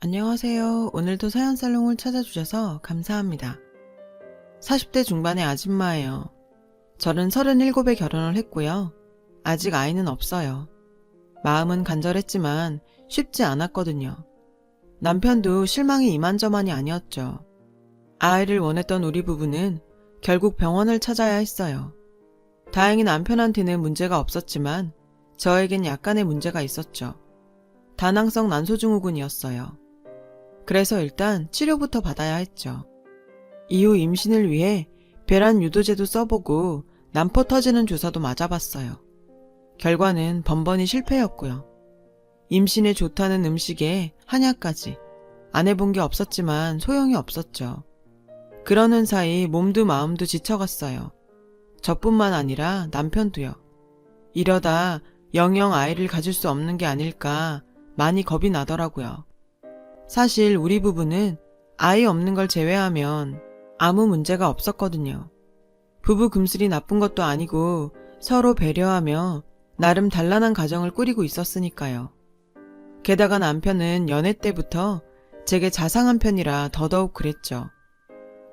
안녕하세요. 오늘도 사연살롱을 찾아주셔서 감사합니다. 40대 중반의 아줌마예요. 저는 37에 결혼을 했고요. 아직 아이는 없어요. 마음은 간절했지만 쉽지 않았거든요. 남편도 실망이 이만저만이 아니었죠. 아이를 원했던 우리 부부는 결국 병원을 찾아야 했어요. 다행히 남편한테는 문제가 없었지만 저에겐 약간의 문제가 있었죠. 다낭성 난소증후군이었어요. 그래서 일단 치료부터 받아야 했죠. 이후 임신을 위해 배란 유도제도 써보고 난포 터지는 주사도 맞아봤어요. 결과는 번번이 실패였고요. 임신에 좋다는 음식에 한약까지 안 해본 게 없었지만 소용이 없었죠. 그러는 사이 몸도 마음도 지쳐갔어요. 저뿐만 아니라 남편도요. 이러다 영영 아이를 가질 수 없는 게 아닐까 많이 겁이 나더라고요. 사실 우리 부부는 아이 없는 걸 제외하면 아무 문제가 없었거든요. 부부 금슬이 나쁜 것도 아니고 서로 배려하며 나름 단란한 가정을 꾸리고 있었으니까요. 게다가 남편은 연애 때부터 제게 자상한 편이라 더더욱 그랬죠.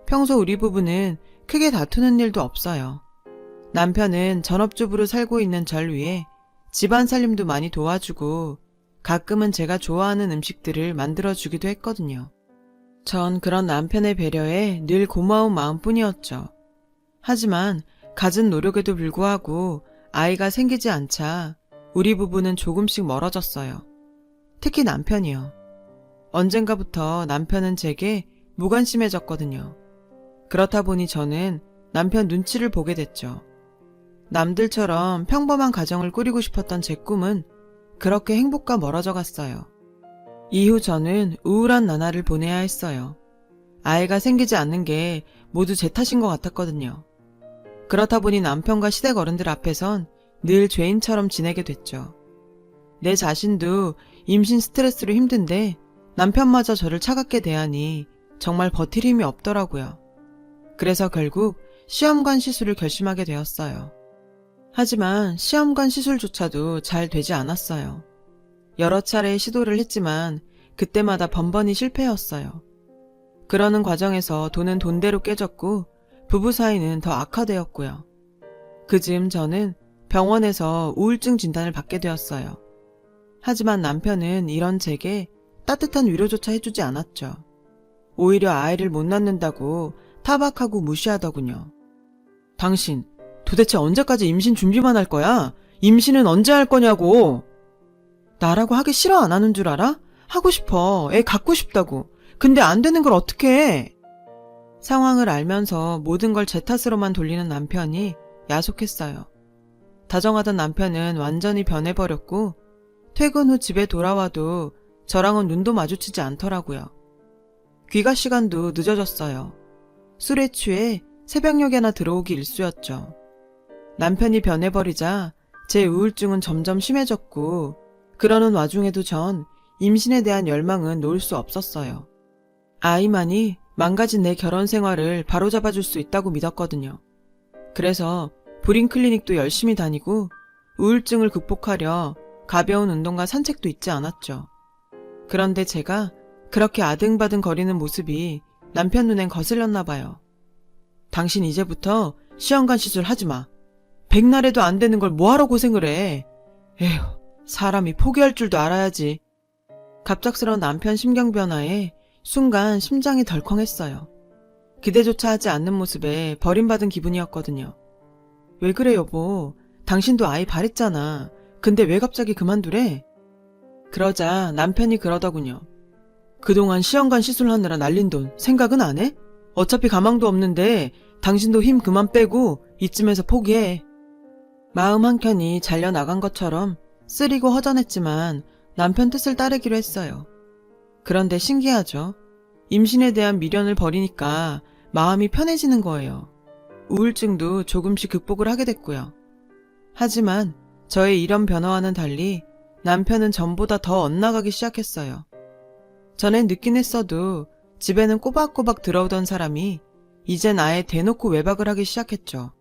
평소 우리 부부는 크게 다투는 일도 없어요. 남편은 전업주부로 살고 있는 절 위해 집안 살림도 많이 도와주고 가끔은 제가 좋아하는 음식들을 만들어주기도 했거든요. 전 그런 남편의 배려에 늘 고마운 마음뿐이었죠. 하지만 갖은 노력에도 불구하고 아이가 생기지 않자 우리 부부는 조금씩 멀어졌어요. 특히 남편이요. 언젠가부터 남편은 제게 무관심해졌거든요. 그렇다 보니 저는 남편 눈치를 보게 됐죠. 남들처럼 평범한 가정을 꾸리고 싶었던 제 꿈은 그렇게 행복과 멀어져 갔어요. 이후 저는 우울한 나날을 보내야 했어요. 아이가 생기지 않는 게 모두 제 탓인 것 같았거든요. 그렇다 보니 남편과 시댁 어른들 앞에선 늘 죄인처럼 지내게 됐죠. 내 자신도 임신 스트레스로 힘든데 남편마저 저를 차갑게 대하니 정말 버틸 힘이 없더라고요. 그래서 결국 시험관 시술을 결심하게 되었어요. 하지만 시험관 시술조차도 잘 되지 않았어요. 여러 차례 시도를 했지만 그때마다 번번이 실패였어요. 그러는 과정에서 돈은 돈대로 깨졌고 부부 사이는 더 악화되었고요. 그즈음 저는 병원에서 우울증 진단을 받게 되었어요. 하지만 남편은 이런 제게 따뜻한 위로조차 해주지 않았죠. 오히려 아이를 못 낳는다고 타박하고 무시하더군요. 당신 도대체 언제까지 임신 준비만 할 거야? 임신은 언제 할 거냐고. 나라고 하기 싫어 안 하는 줄 알아? 하고 싶어. 애 갖고 싶다고. 근데 안 되는 걸 어떻게 해? 상황을 알면서 모든 걸 제 탓으로만 돌리는 남편이 야속했어요. 다정하던 남편은 완전히 변해버렸고 퇴근 후 집에 돌아와도 저랑은 눈도 마주치지 않더라고요. 귀가 시간도 늦어졌어요. 술에 취해 새벽녘에나 들어오기 일쑤였죠. 남편이 변해버리자 제 우울증은 점점 심해졌고 그러는 와중에도 전 임신에 대한 열망은 놓을 수 없었어요. 아이만이 망가진 내 결혼 생활을 바로잡아줄 수 있다고 믿었거든요. 그래서 불임 클리닉도 열심히 다니고 우울증을 극복하려 가벼운 운동과 산책도 잊지 않았죠. 그런데 제가 그렇게 아등바등 거리는 모습이 남편 눈엔 거슬렸나 봐요. 당신 이제부터 시험관 시술 하지 마. 백날에도 안 되는 걸 뭐하러 고생을 해. 에휴, 사람이 포기할 줄도 알아야지. 갑작스러운 남편 심경 변화에 순간 심장이 덜컹했어요. 기대조차 하지 않는 모습에 버림받은 기분이었거든요. 왜 그래 여보? 당신도 아이 바랬잖아. 근데 왜 갑자기 그만두래? 그러자 남편이 그러더군요. 그동안 시험관 시술하느라 날린 돈 생각은 안 해? 어차피 가망도 없는데 당신도 힘 그만 빼고 이쯤에서 포기해. 마음 한켠이 잘려나간 것처럼 쓰리고 허전했지만 남편 뜻을 따르기로 했어요. 그런데 신기하죠. 임신에 대한 미련을 버리니까 마음이 편해지는 거예요. 우울증도 조금씩 극복을 하게 됐고요. 하지만 저의 이런 변화와는 달리 남편은 전보다 더 엇나가기 시작했어요. 전엔 늦긴 했어도 집에는 꼬박꼬박 들어오던 사람이 이젠 아예 대놓고 외박을 하기 시작했죠.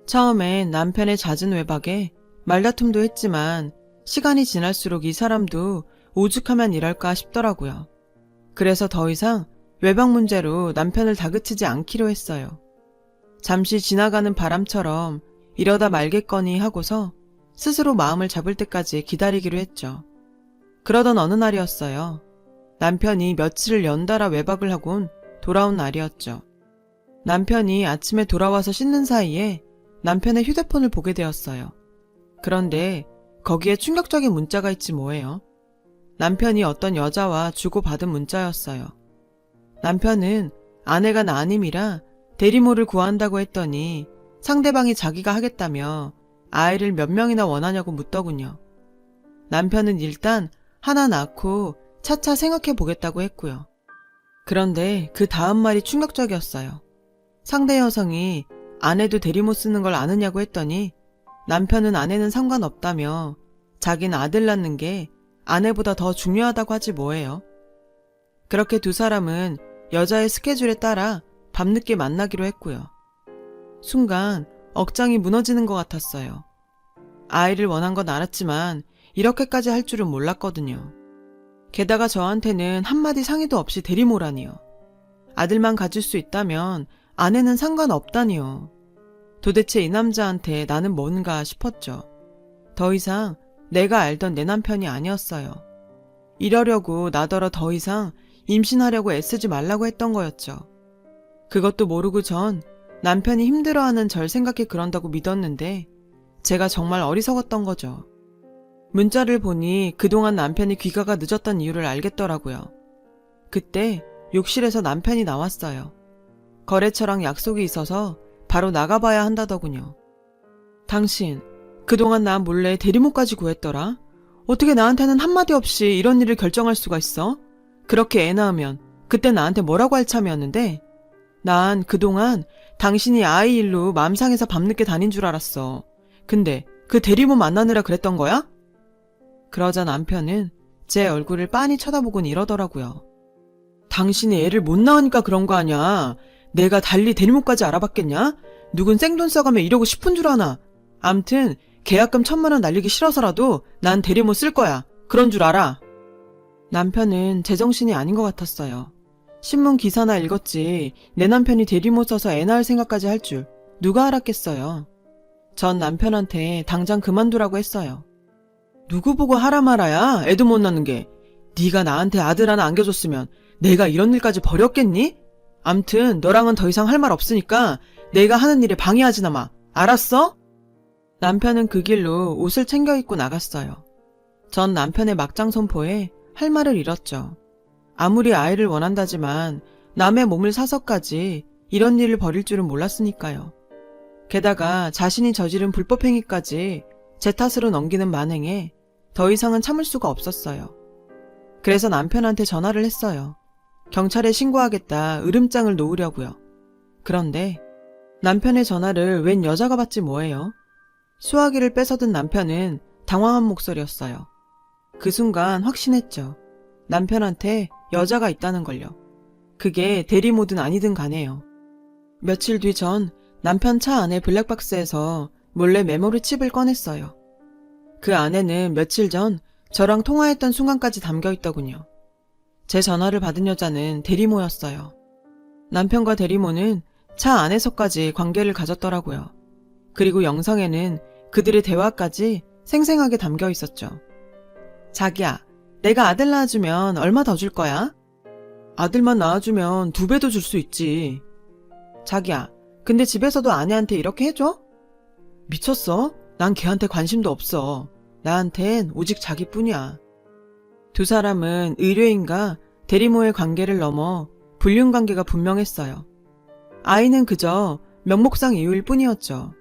처음엔 남편의 잦은 외박에 말다툼도 했지만 시간이 지날수록 이 사람도 오죽하면 이럴까 싶더라고요. 그래서 더 이상 외박 문제로 남편을 다그치지 않기로 했어요. 잠시 지나가는 바람처럼 이러다 말겠거니 하고서 스스로 마음을 잡을 때까지 기다리기로 했죠. 그러던 어느 날이었어요. 남편이 며칠을 연달아 외박을 하곤 돌아온 날이었죠. 남편이 아침에 돌아와서 씻는 사이에 남편의 휴대폰을 보게 되었어요. 그런데 거기에 충격적인 문자가 있지 뭐예요. 남편이 어떤 여자와 주고받은 문자였어요. 남편은 아내가 나님이라 대리모를 구한다고 했더니 상대방이 자기가 하겠다며 아이를 몇 명이나 원하냐고 묻더군요. 남편은 일단 하나 낳고 차차 생각해 보겠다고 했고요. 그런데 그 다음 말이 충격적이었어요. 상대 여성이 아내도 대리모 쓰는 걸 아느냐고 했더니 남편은 아내는 상관없다며 자기는 아들 낳는 게 아내보다 더 중요하다고 하지 뭐예요. 그렇게 두 사람은 여자의 스케줄에 따라 밤늦게 만나기로 했고요. 순간 억장이 무너지는 것 같았어요. 아이를 원한 건 알았지만 이렇게까지 할 줄은 몰랐거든요. 게다가 저한테는 한마디 상의도 없이 대리모라니요. 아들만 가질 수 있다면 아내는 상관없다니요. 도대체 이 남자한테 나는 뭔가 싶었죠. 더 이상 내가 알던 내 남편이 아니었어요. 이러려고 나더러 더 이상 임신하려고 애쓰지 말라고 했던 거였죠. 그것도 모르고 전 남편이 힘들어하는 절 생각해 그런다고 믿었는데 제가 정말 어리석었던 거죠. 문자를 보니 그동안 남편이 귀가가 늦었던 이유를 알겠더라고요. 그때 욕실에서 남편이 나왔어요. 거래처랑 약속이 있어서 바로 나가봐야 한다더군요. 당신, 그동안 나 몰래 대리모까지 구했더라? 어떻게 나한테는 한마디 없이 이런 일을 결정할 수가 있어? 그렇게 애 낳으면 그때 나한테 뭐라고 할 참이었는데? 난 그동안 당신이 아이 일로 맘 상해서 밤늦게 다닌 줄 알았어. 근데 그 대리모 만나느라 그랬던 거야? 그러자 남편은 제 얼굴을 빤히 쳐다보곤 이러더라고요. 당신이 애를 못 낳으니까 그런 거 아냐? 내가 달리 대리모까지 알아봤겠냐? 누군 생돈 써가며 이러고 싶은 줄 아나? 암튼 계약금 1,000만 원 날리기 싫어서라도 난 대리모 쓸 거야. 그런 줄 알아. 남편은 제정신이 아닌 것 같았어요. 신문 기사나 읽었지 내 남편이 대리모 써서 애 낳을 생각까지 할 줄 누가 알았겠어요. 전 남편한테 당장 그만두라고 했어요. 누구 보고 하라 말아야 애도 못 낳는 게. 네가 나한테 아들 하나 안겨줬으면 내가 이런 일까지 벌였겠니? 암튼 너랑은 더 이상 할 말 없으니까 내가 하는 일에 방해하지나 마. 알았어? 남편은 그 길로 옷을 챙겨 입고 나갔어요. 전 남편의 막장 선포에 할 말을 잃었죠. 아무리 아이를 원한다지만 남의 몸을 사서까지 이런 일을 벌일 줄은 몰랐으니까요. 게다가 자신이 저지른 불법행위까지 제 탓으로 넘기는 만행에 더 이상은 참을 수가 없었어요. 그래서 남편한테 전화를 했어요. 경찰에 신고하겠다 으름장을 놓으려고요. 그런데 남편의 전화를 웬 여자가 받지 뭐예요? 수화기를 뺏어든 남편은 당황한 목소리였어요. 그 순간 확신했죠. 남편한테 여자가 있다는 걸요. 그게 대리모든 아니든 간에요. 며칠 뒤 전 남편 차 안에 블랙박스에서 몰래 메모리 칩을 꺼냈어요. 그 안에는 며칠 전 저랑 통화했던 순간까지 담겨 있더군요. 제 전화를 받은 여자는 대리모였어요. 남편과 대리모는 차 안에서까지 관계를 가졌더라고요. 그리고 영상에는 그들의 대화까지 생생하게 담겨 있었죠. 자기야, 내가 아들 낳아주면 얼마 더 줄 거야? 아들만 낳아주면 2배도 줄 수 있지. 자기야, 근데 집에서도 아내한테 이렇게 해줘? 미쳤어? 난 걔한테 관심도 없어. 나한텐 오직 자기뿐이야. 두 사람은 의뢰인과 대리모의 관계를 넘어 불륜관계가 분명했어요. 아이는 그저 명목상 이유일 뿐이었죠.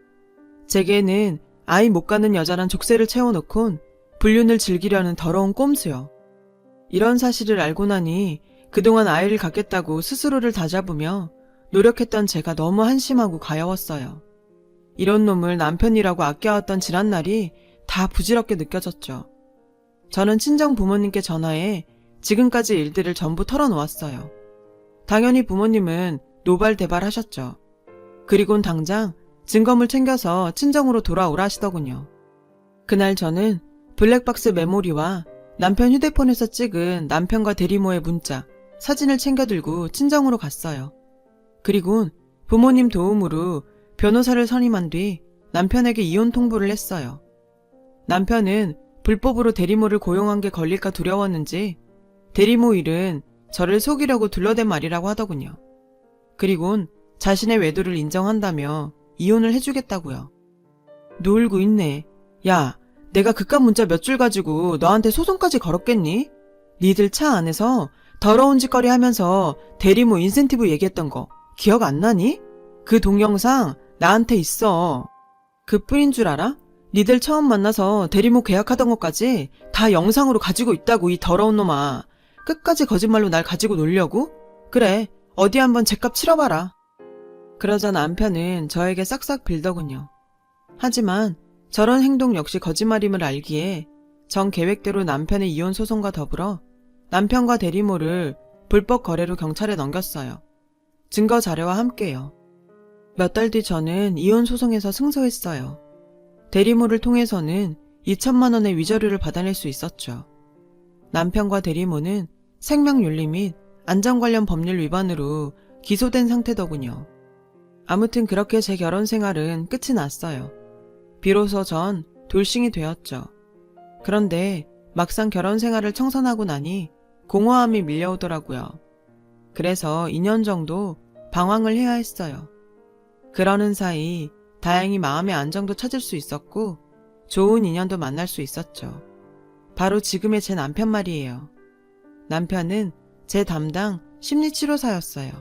제게는 아이 못 갖는 여자란 족쇄를 채워놓곤 불륜을 즐기려는 더러운 꼼수요. 이런 사실을 알고 나니 그동안 아이를 갖겠다고 스스로를 다잡으며 노력했던 제가 너무 한심하고 가여웠어요. 이런 놈을 남편이라고 아껴왔던 지난 날이 다 부질없게 느껴졌죠. 저는 친정 부모님께 전화해 지금까지 일들을 전부 털어놓았어요. 당연히 부모님은 노발대발 하셨죠. 그리곤 당장 증거물 챙겨서 친정으로 돌아오라 하시더군요. 그날 저는 블랙박스 메모리와 남편 휴대폰에서 찍은 남편과 대리모의 문자 사진을 챙겨 들고 친정으로 갔어요. 그리곤 부모님 도움으로 변호사를 선임한 뒤 남편에게 이혼 통보를 했어요. 남편은 불법으로 대리모를 고용한 게 걸릴까 두려웠는지 대리모 일은 저를 속이려고 둘러댄 말이라고 하더군요. 그리곤 자신의 외도를 인정한다며 이혼을 해주겠다고요. 놀고 있네. 야, 내가 그깟 문자 몇 줄 가지고 너한테 소송까지 걸었겠니? 니들 차 안에서 더러운 짓거리 하면서 대리모 인센티브 얘기했던 거 기억 안 나니? 그 동영상 나한테 있어. 그뿐인 줄 알아? 니들 처음 만나서 대리모 계약하던 것까지 다 영상으로 가지고 있다고, 이 더러운 놈아. 끝까지 거짓말로 날 가지고 놀려고? 그래, 어디 한번 죗값 치러봐라. 그러자 남편은 저에게 싹싹 빌더군요. 하지만 저런 행동 역시 거짓말임을 알기에 전 계획대로 남편의 이혼 소송과 더불어 남편과 대리모를 불법 거래로 경찰에 넘겼어요. 증거 자료와 함께요. 몇 달 뒤 저는 이혼 소송에서 승소했어요. 대리모를 통해서는 2천만 원의 위자료를 받아낼 수 있었죠. 남편과 대리모는 생명윤리 및 안전 관련 법률 위반으로 기소된 상태더군요. 아무튼 그렇게 제 결혼 생활은 끝이 났어요. 비로소 전 돌싱이 되었죠. 그런데 막상 결혼 생활을 청산하고 나니 공허함이 밀려오더라고요. 그래서 2년 정도 방황을 해야 했어요. 그러는 사이 다행히 마음의 안정도 찾을 수 있었고 좋은 인연도 만날 수 있었죠. 바로 지금의 제 남편 말이에요. 남편은 제 담당 심리치료사였어요.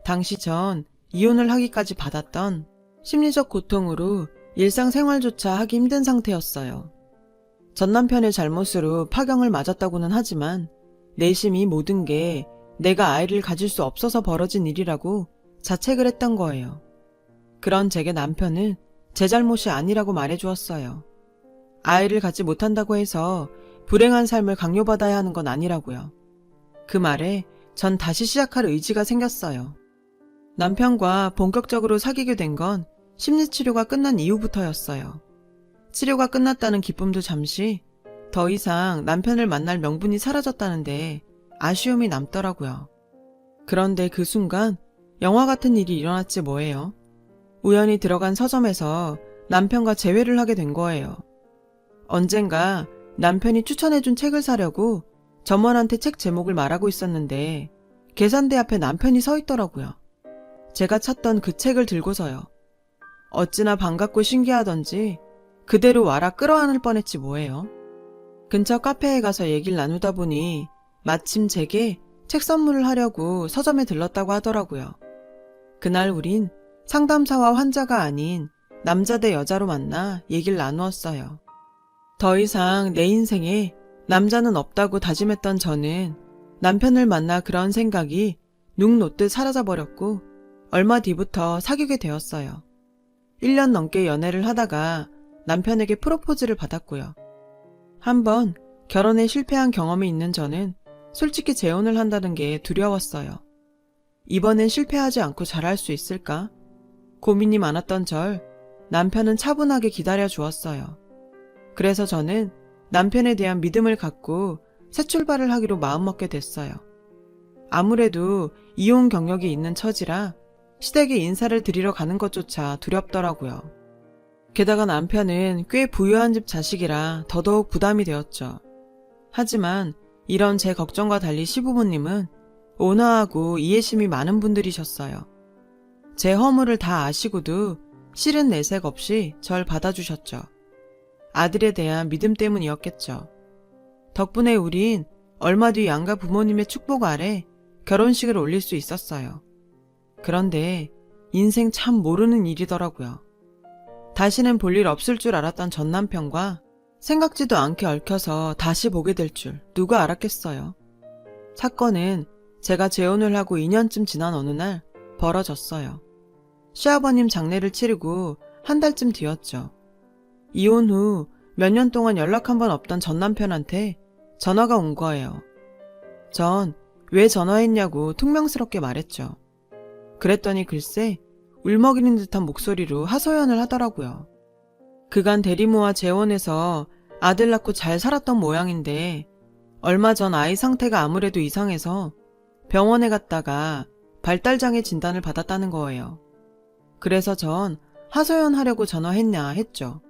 당시 전 이혼을 하기까지 받았던 심리적 고통으로 일상생활조차 하기 힘든 상태였어요. 전 남편의 잘못으로 파경을 맞았다고는 하지만 내심이 모든 게 내가 아이를 가질 수 없어서 벌어진 일이라고 자책을 했던 거예요. 그런 제게 남편은 제 잘못이 아니라고 말해주었어요. 아이를 갖지 못한다고 해서 불행한 삶을 강요받아야 하는 건 아니라고요. 그 말에 전 다시 시작할 의지가 생겼어요. 남편과 본격적으로 사귀게 된 건 심리치료가 끝난 이후부터였어요. 치료가 끝났다는 기쁨도 잠시, 더 이상 남편을 만날 명분이 사라졌다는데 아쉬움이 남더라고요. 그런데 그 순간 영화 같은 일이 일어났지 뭐예요. 우연히 들어간 서점에서 남편과 재회를 하게 된 거예요. 언젠가 남편이 추천해준 책을 사려고 점원한테 책 제목을 말하고 있었는데 계산대 앞에 남편이 서 있더라고요. 제가 찾던 그 책을 들고서요. 어찌나 반갑고 신기하던지 그대로 와라 끌어안을 뻔했지 뭐예요. 근처 카페에 가서 얘기를 나누다 보니 마침 제게 책 선물을 하려고 서점에 들렀다고 하더라고요. 그날 우린 상담사와 환자가 아닌 남자 대 여자로 만나 얘기를 나누었어요. 더 이상 내 인생에 남자는 없다고 다짐했던 저는 남편을 만나 그런 생각이 눅 놓듯 사라져버렸고 얼마 뒤부터 사귀게 되었어요. 1년 넘게 연애를 하다가 남편에게 프로포즈를 받았고요. 한번 결혼에 실패한 경험이 있는 저는 솔직히 재혼을 한다는 게 두려웠어요. 이번엔 실패하지 않고 잘할 수 있을까? 고민이 많았던 절 남편은 차분하게 기다려 주었어요. 그래서 저는 남편에 대한 믿음을 갖고 새 출발을 하기로 마음먹게 됐어요. 아무래도 이혼 경력이 있는 처지라 시댁에 인사를 드리러 가는 것조차 두렵더라고요. 게다가 남편은 꽤 부유한 집 자식이라 더더욱 부담이 되었죠. 하지만 이런 제 걱정과 달리 시부모님은 온화하고 이해심이 많은 분들이셨어요. 제 허물을 다 아시고도 싫은 내색 없이 절 받아주셨죠. 아들에 대한 믿음 때문이었겠죠. 덕분에 우린 얼마 뒤 양가 부모님의 축복 아래 결혼식을 올릴 수 있었어요. 그런데 인생 참 모르는 일이더라고요. 다시는 볼 일 없을 줄 알았던 전 남편과 생각지도 않게 얽혀서 다시 보게 될 줄 누가 알았겠어요. 사건은 제가 재혼을 하고 2년쯤 지난 어느 날 벌어졌어요. 시아버님 장례를 치르고 한 달쯤 뒤였죠. 이혼 후 몇 년 동안 연락 한 번 없던 전 남편한테 전화가 온 거예요. 전 왜 전화했냐고 퉁명스럽게 말했죠. 그랬더니 글쎄 울먹이는 듯한 목소리로 하소연을 하더라고요. 그간 대리모와 재혼해서 아들 낳고 잘 살았던 모양인데 얼마 전 아이 상태가 아무래도 이상해서 병원에 갔다가 발달장애 진단을 받았다는 거예요. 그래서 전 하소연하려고 전화했냐 했죠.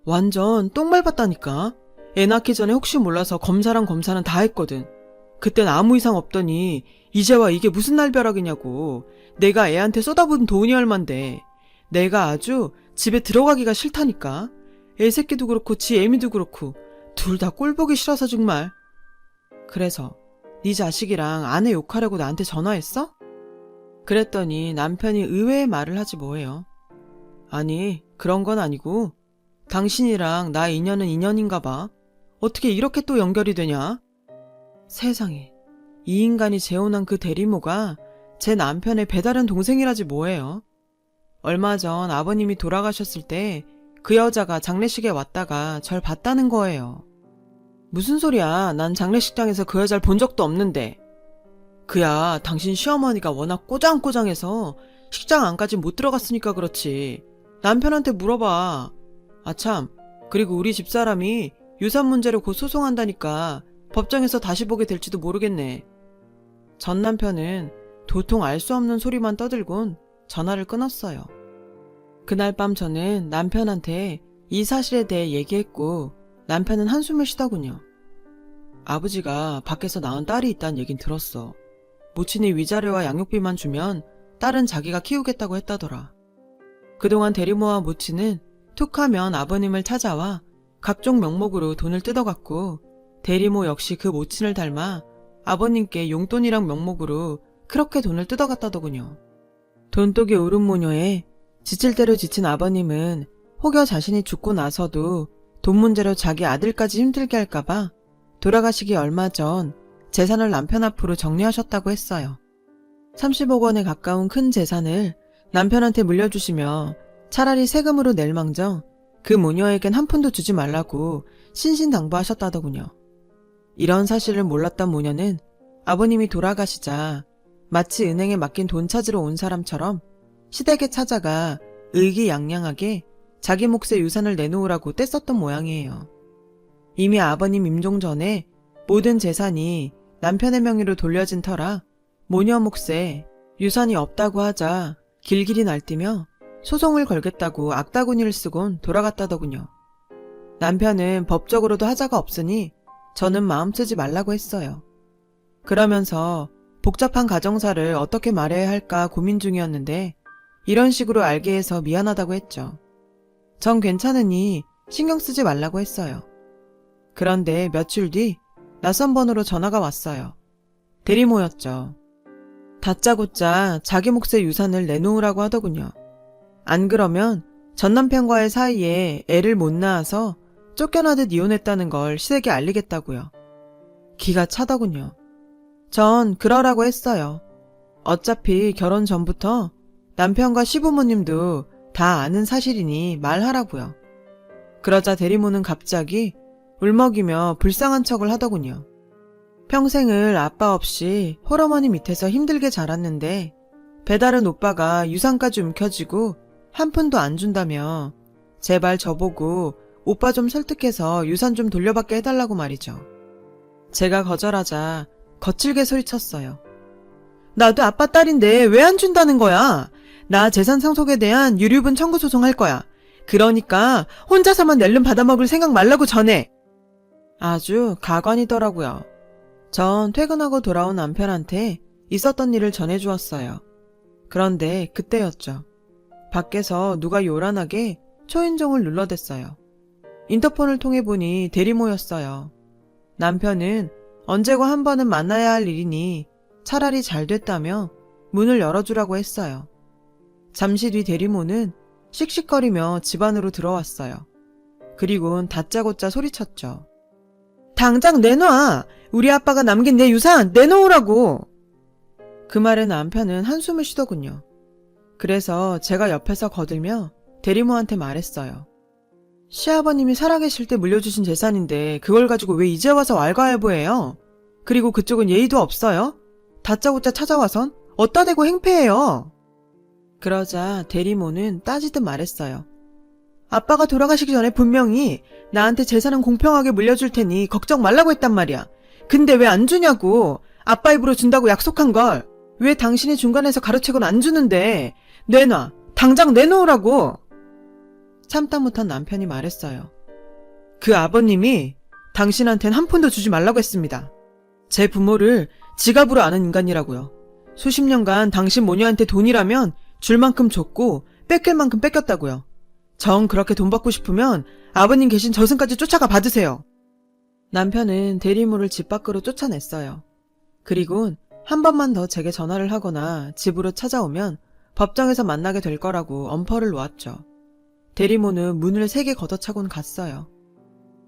완전 똥말 봤다니까. 애 낳기 전에 혹시 몰라서 검사랑 검사는 다 했거든. 그땐 아무 이상 없더니 이제와 이게 무슨 날벼락이냐고. 내가 애한테 쏟아부은 돈이 얼만데. 내가 아주 집에 들어가기가 싫다니까. 애 새끼도 그렇고 지 애미도 그렇고 둘 다 꼴보기 싫어서 정말. 그래서 네 자식이랑 아내 욕하려고 나한테 전화했어? 그랬더니 남편이 의외의 말을 하지 뭐예요. 아니, 그런 건 아니고 당신이랑 나 인연은 인연인가 봐. 어떻게 이렇게 또 연결이 되냐? 세상에, 이 인간이 재혼한 그 대리모가 제 남편의 배다른 동생이라지 뭐예요. 얼마 전 아버님이 돌아가셨을 때 그 여자가 장례식에 왔다가 절 봤다는 거예요. 무슨 소리야, 난 장례식장에서 그 여자를 본 적도 없는데. 그야 당신 시어머니가 워낙 꼬장꼬장해서 식장 안까지 못 들어갔으니까 그렇지. 남편한테 물어봐. 아참, 그리고 우리 집사람이 유산 문제로 곧 소송한다니까 법정에서 다시 보게 될지도 모르겠네. 전 남편은 도통 알 수 없는 소리만 떠들곤 전화를 끊었어요. 그날 밤 저는 남편한테 이 사실에 대해 얘기했고 남편은 한숨을 쉬더군요. 아버지가 밖에서 낳은 딸이 있다는 얘긴 들었어. 모친이 위자료와 양육비만 주면 딸은 자기가 키우겠다고 했다더라. 그동안 대리모와 모친은 툭하면 아버님을 찾아와 각종 명목으로 돈을 뜯어갔고 대리모 역시 그 모친을 닮아 아버님께 용돈이랑 명목으로 그렇게 돈을 뜯어갔다더군요. 돈독이 오른 모녀에 지칠 대로 지친 아버님은 혹여 자신이 죽고 나서도 돈 문제로 자기 아들까지 힘들게 할까봐 돌아가시기 얼마 전 재산을 남편 앞으로 정리하셨다고 했어요. 30억 원에 가까운 큰 재산을 남편한테 물려주시며 차라리 세금으로 낼 망정 그 모녀에겐 한 푼도 주지 말라고 신신당부하셨다더군요. 이런 사실을 몰랐던 모녀는 아버님이 돌아가시자 마치 은행에 맡긴 돈 찾으러 온 사람처럼 시댁에 찾아가 의기양양하게 자기 몫의 유산을 내놓으라고 떼썼던 모양이에요. 이미 아버님 임종 전에 모든 재산이 남편의 명의로 돌려진 터라 모녀 몫에 유산이 없다고 하자 길길이 날뛰며 소송을 걸겠다고 악다구니를 쓰곤 돌아갔다더군요. 남편은 법적으로도 하자가 없으니 저는 마음 쓰지 말라고 했어요. 그러면서 복잡한 가정사를 어떻게 말해야 할까 고민 중이었는데 이런 식으로 알게 해서 미안하다고 했죠. 전 괜찮으니 신경 쓰지 말라고 했어요. 그런데 며칠 뒤 낯선 번호로 전화가 왔어요. 대리모였죠. 다짜고짜 자기 몫의 유산을 내놓으라고 하더군요. 안 그러면 전 남편과의 사이에 애를 못 낳아서 쫓겨나듯 이혼했다는 걸 시댁에 알리겠다고요. 기가 차더군요. 전 그러라고 했어요. 어차피 결혼 전부터 남편과 시부모님도 다 아는 사실이니 말하라고요. 그러자 대리모는 갑자기 울먹이며 불쌍한 척을 하더군요. 평생을 아빠 없이 홀어머니 밑에서 힘들게 자랐는데 배다른 오빠가 유산까지 움켜쥐고 한 푼도 안 준다며 제발 저보고 오빠 좀 설득해서 유산 좀 돌려받게 해달라고 말이죠. 제가 거절하자 거칠게 소리쳤어요. 나도 아빠 딸인데 왜 안 준다는 거야? 나 재산 상속에 대한 유류분 청구 소송할 거야. 그러니까 혼자서만 낼름 받아먹을 생각 말라고 전해. 아주 가관이더라고요. 전 퇴근하고 돌아온 남편한테 있었던 일을 전해주었어요. 그런데 그때였죠. 밖에서 누가 요란하게 초인종을 눌러댔어요. 인터폰을 통해 보니 대리모였어요. 남편은 언제고 한 번은 만나야 할 일이니 차라리 잘 됐다며 문을 열어주라고 했어요. 잠시 뒤 대리모는 씩씩거리며 집 안으로 들어왔어요. 그리곤 다짜고짜 소리쳤죠. 당장 내놔! 우리 아빠가 남긴 내 유산 내놓으라고! 그 말에 남편은 한숨을 쉬더군요. 그래서 제가 옆에서 거들며 대리모한테 말했어요. 시아버님이 살아계실 때 물려주신 재산인데 그걸 가지고 왜 이제 와서 왈가왈부해요? 그리고 그쪽은 예의도 없어요? 다짜고짜 찾아와선 어따 대고 행패해요. 그러자 대리모는 따지듯 말했어요. 아빠가 돌아가시기 전에 분명히 나한테 재산은 공평하게 물려줄 테니 걱정 말라고 했단 말이야. 근데 왜 안 주냐고. 아빠 입으로 준다고 약속한 걸 왜 당신이 중간에서 가로채곤 안 주는데. 내놔. 당장 내놓으라고. 참다 못한 남편이 말했어요. 그 아버님이 당신한텐 한 푼도 주지 말라고 했습니다. 제 부모를 지갑으로 아는 인간이라고요. 수십 년간 당신 모녀한테 돈이라면 줄 만큼 줬고 뺏길 만큼 뺏겼다고요. 정 그렇게 돈 받고 싶으면 아버님 계신 저승까지 쫓아가 받으세요. 남편은 대리모를 집 밖으로 쫓아냈어요. 그리곤 한 번만 더 제게 전화를 하거나 집으로 찾아오면 법정에서 만나게 될 거라고 엄포를 놓았죠. 대리모는 문을 세게 걷어차곤 갔어요.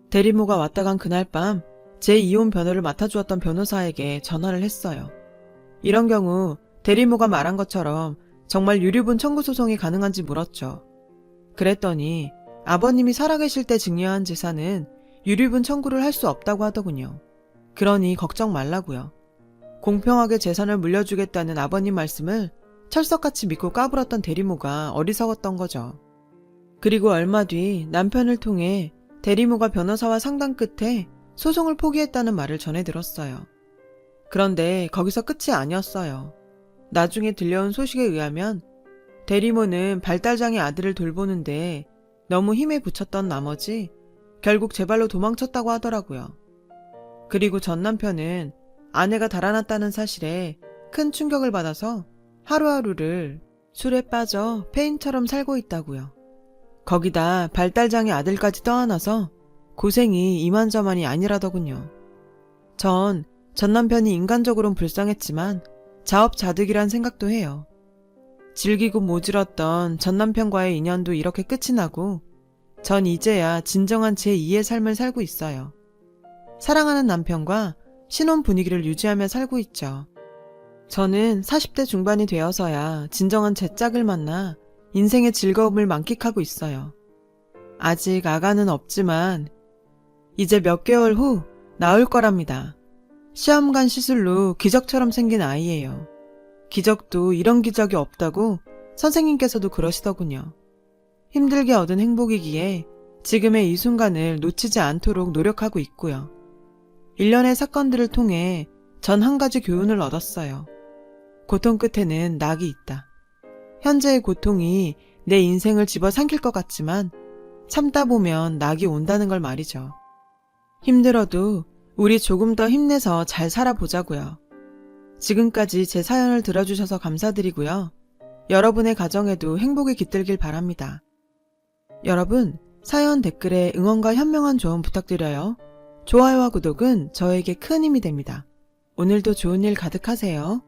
대리모가 왔다 간 그날 밤 제 이혼 변호를 맡아주었던 변호사에게 전화를 했어요. 이런 경우 대리모가 말한 것처럼 정말 유류분 청구 소송이 가능한지 물었죠. 그랬더니 아버님이 살아계실 때 증여한 재산은 유류분 청구를 할 수 없다고 하더군요. 그러니 걱정 말라고요. 공평하게 재산을 물려주겠다는 아버님 말씀을 철석같이 믿고 까불었던 대리모가 어리석었던 거죠. 그리고 얼마 뒤 남편을 통해 대리모가 변호사와 상담 끝에 소송을 포기했다는 말을 전해 들었어요. 그런데 거기서 끝이 아니었어요. 나중에 들려온 소식에 의하면 대리모는 발달장애 아들을 돌보는데 너무 힘에 부쳤던 나머지 결국 제 발로 도망쳤다고 하더라고요. 그리고 전 남편은 아내가 달아났다는 사실에 큰 충격을 받아서 하루하루를 술에 빠져 폐인처럼 살고 있다고요. 거기다 발달장애 아들까지 떠안아서 고생이 이만저만이 아니라더군요. 전 남편이 인간적으론 불쌍했지만 자업자득이란 생각도 해요. 즐기고 모질었던 전 남편과의 인연도 이렇게 끝이 나고 전 이제야 진정한 제2의 삶을 살고 있어요. 사랑하는 남편과 신혼 분위기를 유지하며 살고 있죠. 저는 40대 중반이 되어서야 진정한 제 짝을 만나 인생의 즐거움을 만끽하고 있어요. 아직 아가는 없지만 이제 몇 개월 후 나올 거랍니다. 시험관 시술로 기적처럼 생긴 아이예요. 기적도 이런 기적이 없다고 선생님께서도 그러시더군요. 힘들게 얻은 행복이기에 지금의 이 순간을 놓치지 않도록 노력하고 있고요. 일련의 사건들을 통해 전 한 가지 교훈을 얻었어요. 고통 끝에는 낙이 있다. 현재의 고통이 내 인생을 집어삼킬 것 같지만 참다 보면 낙이 온다는 걸 말이죠. 힘들어도 우리 조금 더 힘내서 잘 살아보자고요. 지금까지 제 사연을 들어주셔서 감사드리고요. 여러분의 가정에도 행복이 깃들길 바랍니다. 여러분, 사연 댓글에 응원과 현명한 조언 부탁드려요. 좋아요와 구독은 저에게 큰 힘이 됩니다. 오늘도 좋은 일 가득하세요.